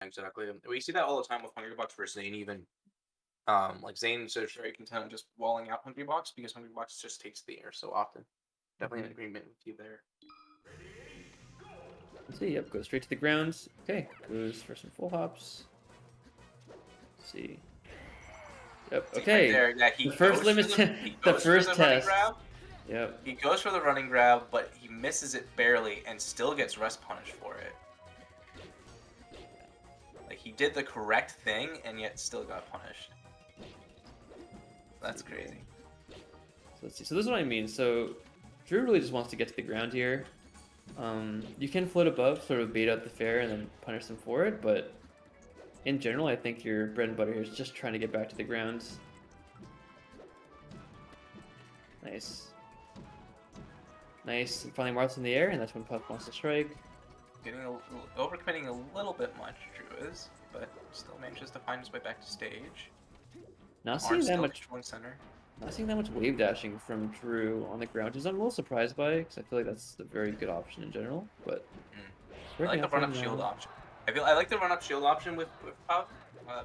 Exactly. We see that all the time with Hungry Bucks versus Zane even. Like Zane's just very content just walling out Hungry Box because Hungry Box just takes the air so often. Definitely in Mhm. agreement with you there. Let's see. Yep, goes straight to the ground. Okay, goes for some full hops. Let's see. Yep. See right Okay. there, yeah, The first limit, he the goes for first the running test. grab. Yep. He goes for the running grab, but he misses it barely and still gets rest punished for it. Like he did the correct thing and yet still got punished. Let's That's see here. crazy. So let's see. So this is what I mean. So Drew really just wants to get to the ground here. You can float above, sort of bait out the fair and then punish them for it, but in general, I think your bread and butter here is just trying to get back to the ground. Nice. Nice. Finally, Marth's in the air, and that's when Puff wants to strike. Getting overcommitting a little bit much, Drew is, but still manages to find his way back to stage. Not Arn seeing that still much. controlling center. Not seeing that much wave dashing from Drew on the ground, which I'm a little surprised by, because I feel like that's a very good option in general. But Mm. I working like the out for run him up shield now. option. I like the run up shield option with Puff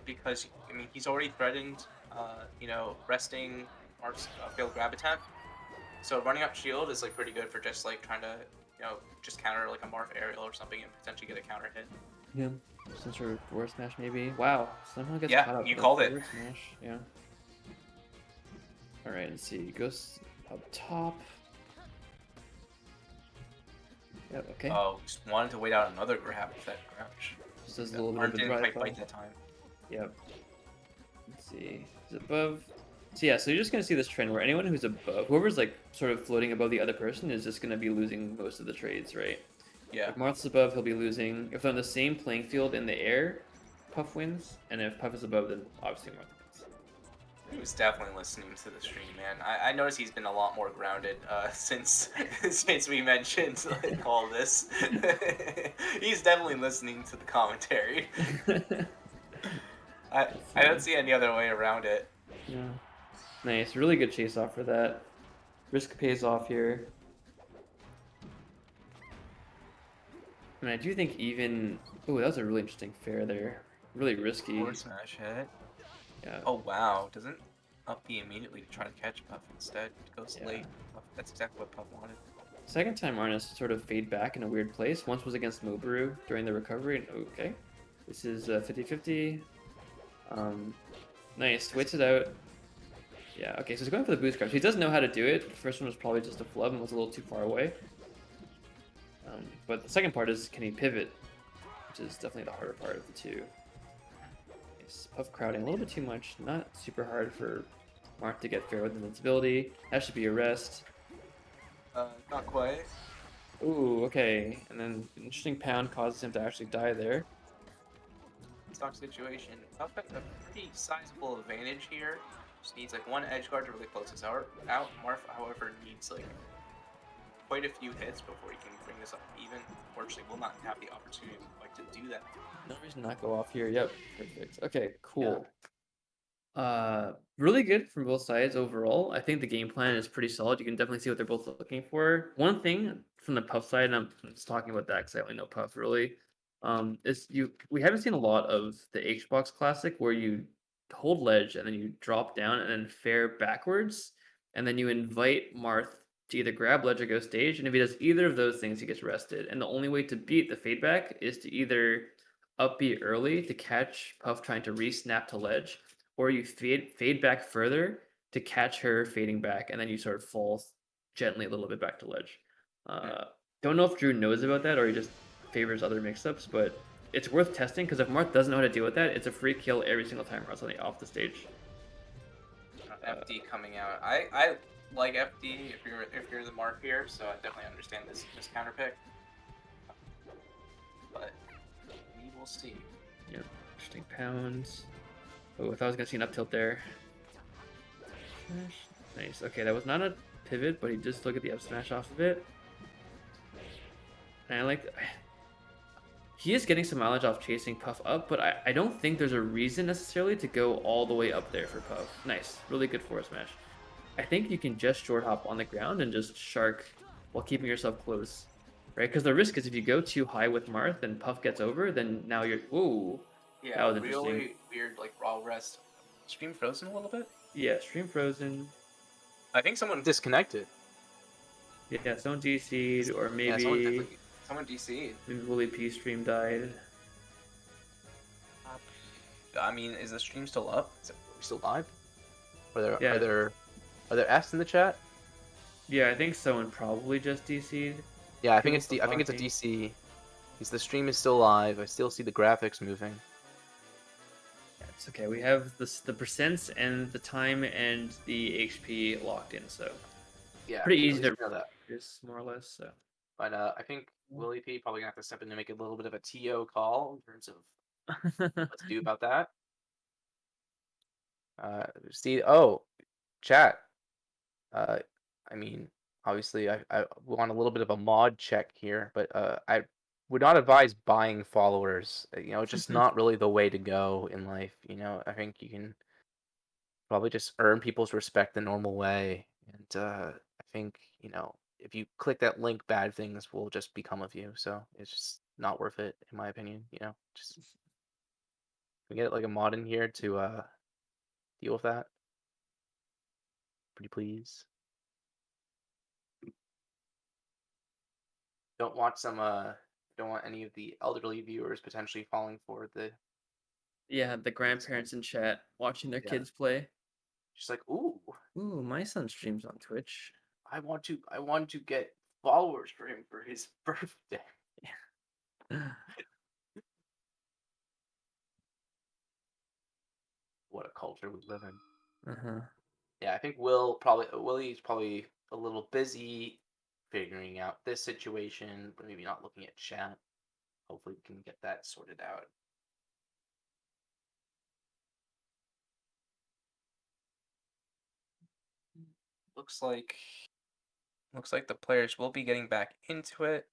because I mean he's already threatened resting Mark's failed grab attempt. So running up shield is like pretty good for just like trying to just counter like a Marth aerial or something and potentially get a counter hit. Yeah. Some sort of forward smash, maybe. Wow. Somehow gets Yeah, caught up you with that called it. forward smash. Yeah. All right. Let's see. Goes up top. Yep. Okay. Oh, just wanted to wait out another grab with that crouch. Just does a Yeah, little bit Arn of a didn't drive quite by. bite that time. Yep. Let's see. Is it above? So yeah, so you're just gonna see this trend where anyone who's above, whoever's like sort of floating above the other person, is just gonna be losing most of the trades, right? Yeah. If Marth's above, he'll be losing. If they're on the same playing field in the air, Puff wins, and if Puff is above, then obviously Marth wins. He was definitely listening to the stream, man. I noticed he's been a lot more grounded since since we mentioned like, all this. He's definitely listening to the commentary. I Let's I don't see. see any other way around it. Yeah. Nice, really good chase off for that. Risk pays off here. And I do think even... Oh, that was a really interesting fair there. Really risky. Forward smash hit. Yeah, Oh wow, doesn't up B immediately to try to catch Puff instead. Goes yeah. late. That's exactly what Puff wanted. Second time Arnis sort of fade back in a weird place. Once was against Mobaru during the recovery. And okay. This is 50-50. Nice. Waits it out. Yeah, okay, so he's going for the boost crouch. He does know how to do it. The first one was probably just a flub and was a little too far away. But the second part is, can he pivot? Which is definitely the harder part of the two. Nice. Puff crowding a little bit too much. Not super hard for Marth to get fair with invincibility. That should be a rest. Not quite. Ooh, okay. And then an interesting pound causes him to actually die there. Stock situation. Puff got a pretty sizable advantage here. Just needs like one edge guard to really close this out. Marth, however, needs like quite a few hits before he can bring this up even. Unfortunately, will not have the opportunity like to do that. No reason to not go off here. Yep, perfect. Okay, Yeah. cool. Really good from both sides overall. I think the game plan is pretty solid. You can definitely see what they're both looking for. One thing from the Puff side, and I'm just talking about that because I only know Puff really, is we haven't seen a lot of the HBox Classic where you hold ledge and then you drop down and then fair backwards, and then you invite Marth to either grab ledge or go stage, and if he does either of those things, he gets rested. And the only way to beat the fade back is to either up B early to catch Puff trying to re-snap to ledge, or you fade back further to catch her fading back, and then you sort of fall gently a little bit back to ledge. Hmm. Don't know if Drew knows about that or he just favors other mix-ups, but it's worth testing because if Marth doesn't know how to deal with that, it's a free kill every single time Marth's off the stage. FD coming out. I like FD if you're the Marth here, so I definitely understand this counter pick. But we will see. Yeah, interesting pounds. Oh, I thought I was gonna see an up tilt there. Nice. Okay, that was not a pivot, but he just look at the up smash off of it. And I like... He is getting some mileage off chasing Puff up, but I don't think there's a reason necessarily to go all the way up there for Puff. Nice. Really good forward smash. I think you can just short hop on the ground and just shark while keeping yourself close. right? Because the risk is if you go too high with Marth and Puff gets over, then now you're whoa. That Yeah, was interesting. really weird, like raw rest. Stream frozen a little bit. Yeah, stream frozen. I think someone disconnected. Yeah, someone DC'd, or Yeah, maybe someone DC'd. Wooly P stream died. I mean, is the stream still up? Is it still live? Yeah. Are there Fs in the chat? Yeah, I think someone probably just DC'd. Yeah, I think People it's still I think it's a talking. DC. Because the stream is still live. I still see the graphics moving. Yeah, it's okay. We have the percents and the time and the HP locked in, so Yeah, pretty at easy least to we know that. just more or less. So But I think Willie P probably gonna have to step in to make a little bit of a TO call in terms of what to do about that. See, chat. I mean, obviously, I want a little bit of a mod check here, but I would not advise buying followers. You know, it's just not really the way to go in life. You know, I think you can probably just earn people's respect the normal way, and I think if you click that link, bad things will just become of you. So it's just not worth it, in my opinion. You know, just we get like a mod in here to deal with that. Pretty please. Don't want don't want any of the elderly viewers potentially falling for the yeah, the grandparents in chat watching their yeah. kids play. Just like, ooh, My son streams on Twitch. I want to get followers for him for his birthday. What a culture we live in. Uh-huh. Yeah, I think Willie's probably a little busy figuring out this situation, but maybe not looking at chat. Hopefully we can get that sorted out. Looks like the players will be getting back into it.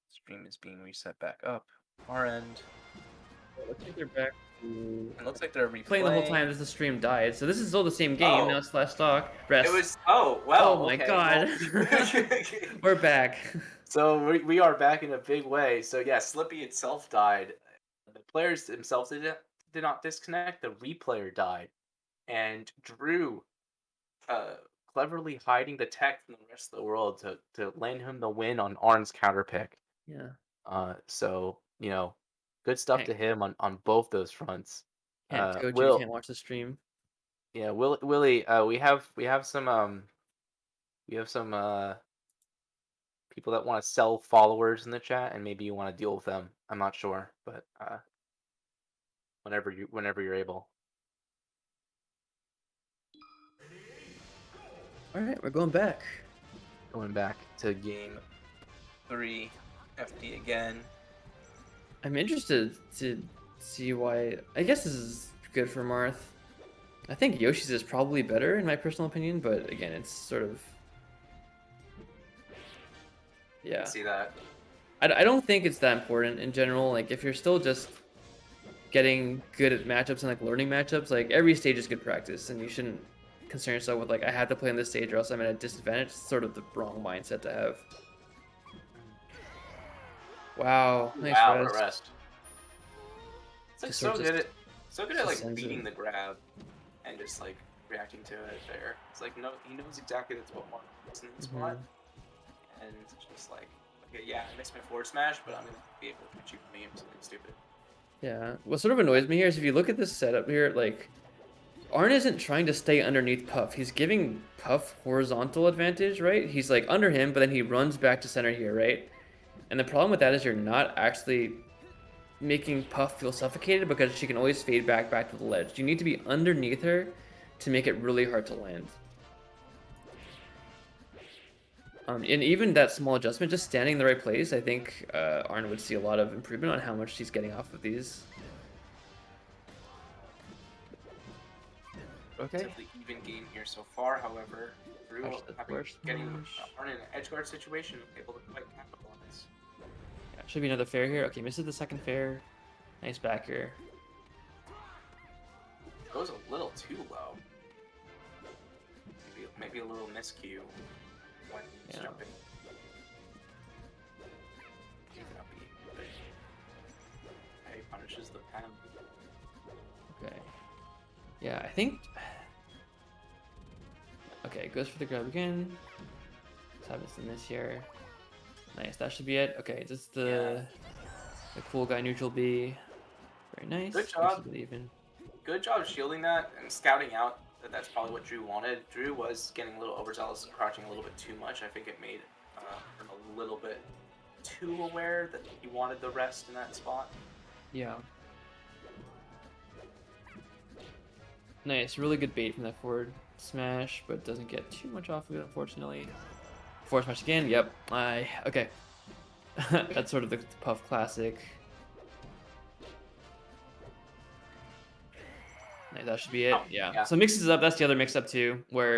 Stream is being reset back up. Our end. Looks like they're back to It looks like they're replaying. playing the whole time as the stream died. So this is still the same game. Oh. Now slash stock. Rest. It was well. Oh my okay, god. well- We're back. So we are back in a big way. So yeah, Slippy itself died. The players themselves did not disconnect. The replayer died, and Drew, cleverly hiding the tech from the rest of the world to land him the win on Arn's counter pick. Yeah. So good stuff to him on both those fronts. Can't go. You Will, can't watch the stream. yeah, Willie, we have some people that want to sell followers in the chat, and maybe you want to deal with them. I'm not sure, but whenever you're able. All right, we're going back. Going back to game 3, FD again. I'm interested to see why. I guess this is good for Marth. I think Yoshi's is probably better in my personal opinion, but again, it's sort of yeah. See that? I don't think it's that important in general. Like if you're still just getting good at matchups and like learning matchups, like every stage is good practice, and you shouldn't concern yourself with like I have to play on this stage or else I'm at a disadvantage. It's sort of the wrong mindset to have. Wow, nice Wow, rest. rest. It's like Just so sort of good at like sends beating it. the grab and just like reacting to it there. It's like no, he knows exactly that's what Marth wants in this spot, and it's just like okay, yeah, I missed my forward smash, but I'm gonna be able to achieve me something stupid. Yeah, what sort of annoys me here is if you look at this setup here, like Arn isn't trying to stay underneath Puff. He's giving Puff horizontal advantage, right? He's like under him, but then he runs back to center here, right? And the problem with that is you're not actually making Puff feel suffocated because she can always fade back to the ledge. You need to be underneath her to make it really hard to land. And even that small adjustment, just standing in the right place, I think Arn would see a lot of improvement on how much she's getting off of these. Okay. Relatively even game here so far, however, Drew getting Arn in an edge guard situation, able to quite capitalize. Yeah, should be another fair here. Okay, misses the second fair. Nice back here. Goes a little too low. Maybe a little miscue when he's jumping. cannot be. He punishes the pen. Okay. Yeah, I think. Okay, goes for the grab again. Let's have this in this here. Nice, that should be it. Okay, just the cool guy neutral B. Very nice. Good Makes job. it even. Good job shielding that and scouting out that that's probably what Drew wanted. Drew was getting a little overzealous, crouching a little bit too much. I think it made him a little bit too aware that he wanted the rest in that spot. Yeah. Nice, really good bait from that forward smash, but doesn't get too much off of it, unfortunately. Forward smash again, yep. Okay. That's sort of the Puff classic. Nice, that should be it. Oh, Yeah. yeah. So mixes up, that's the other mix up too, where